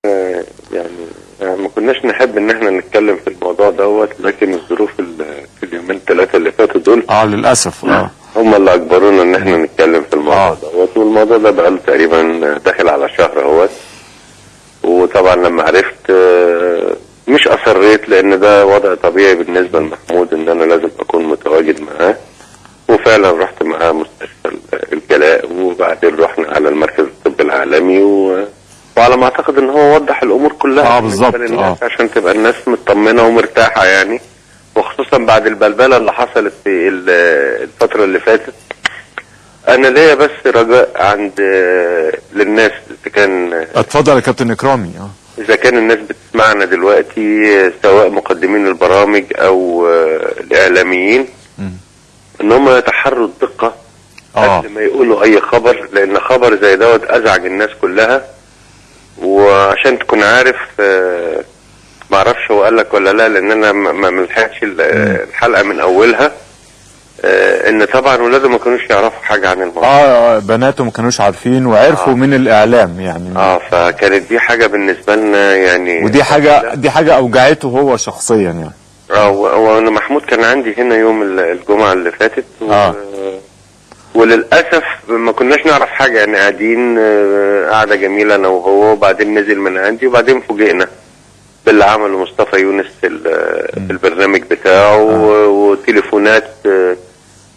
يعني ما كناش نحب ان احنا نتكلم في الموضوع دوت، لكن الظروف في اليومين ثلاثه اللي فاتوا دول للاسف هم اللي اجبرونا ان احنا نتكلم في الموضوع دوت. والموضوع ده بقاله تقريبا داخل على شهر اهوت. وطبعا لما عرفت مش اصريت، لان ده وضع طبيعي بالنسبه لمحمود ان انا لازم اكون متواجد معاه. وفعلا رحت معاه مستشفى الجلاء، وبعدين رحنا على المركز الطبي العالمي وعلى ما اعتقد ان هو وضح الامور كلها بالظبط عشان تبقى الناس مطمنه ومرتاحه يعني. وخصوصا بعد البلبله اللي حصلت في الفتره اللي فاتت. انا ليا بس رجاء عند للناس اذا كان اتفضل يا كابتن اكرامي. اذا كان الناس بتسمعنا دلوقتي سواء مقدمين البرامج او الاعلاميين ان هم يتحروا الدقه قبل ما يقولوا اي خبر، لان خبر زي دوت ازعج الناس كلها. وعشان تكون عارف ما اعرفش هو قال لك ولا لا، لان انا ما ملحقتش الحلقه من اولها. ان طبعا ولاده ما كانوش يعرفوا حاجه عن الموضوع. بناته ما كانوش عارفين وعرفوا من الاعلام يعني. فكانت دي حاجه بالنسبه لنا يعني، ودي حاجه اوجعته هو شخصيا يعني. وانا محمود كان عندي هنا يوم الجمعه اللي فاتت وللاسف ما كناش نعرف حاجه يعني. قاعدين قعده جميله انا وهو، وبعدين نزل من عندي، وبعدين فوجئنا باللي عمله مصطفى يونس في البرنامج بتاعه. وتليفونات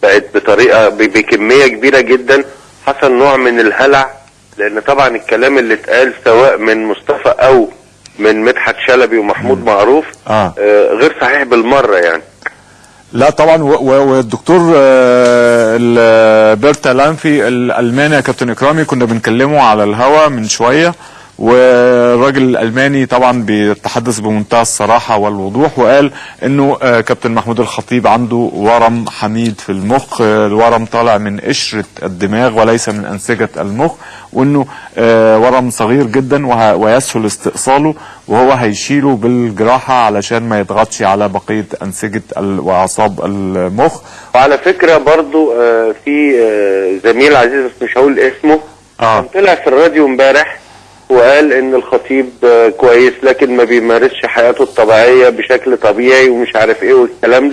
بقت بطريقه بكميه كبيره جدا. حصل نوع من الهلع، لان طبعا الكلام اللي اتقال سواء من مصطفى او من مدحت شلبي ومحمود معروف غير صحيح بالمره يعني. لا طبعا. والدكتور بيرتا لانفي الالماني يا كابتن اكرامي كنا بنكلمه على الهوا من شويه، والراجل الالماني طبعا بيتحدث بمنتهى الصراحه والوضوح، وقال انه كابتن محمود الخطيب عنده ورم حميد في المخ. الورم طالع من قشره الدماغ وليس من انسجه المخ، وانه ورم صغير جدا ويسهل استئصاله، وهو هيشيله بالجراحه علشان ما يضغطش على بقيه انسجه واعصاب المخ. وعلى فكره برضو في زميل عزيز بس مش هقول اسمه كان طلع في الراديو امبارح وقال ان الخطيب كويس، لكن ما بيمارسش حياته الطبيعيه بشكل طبيعي ومش عارف ايه والكلام ده.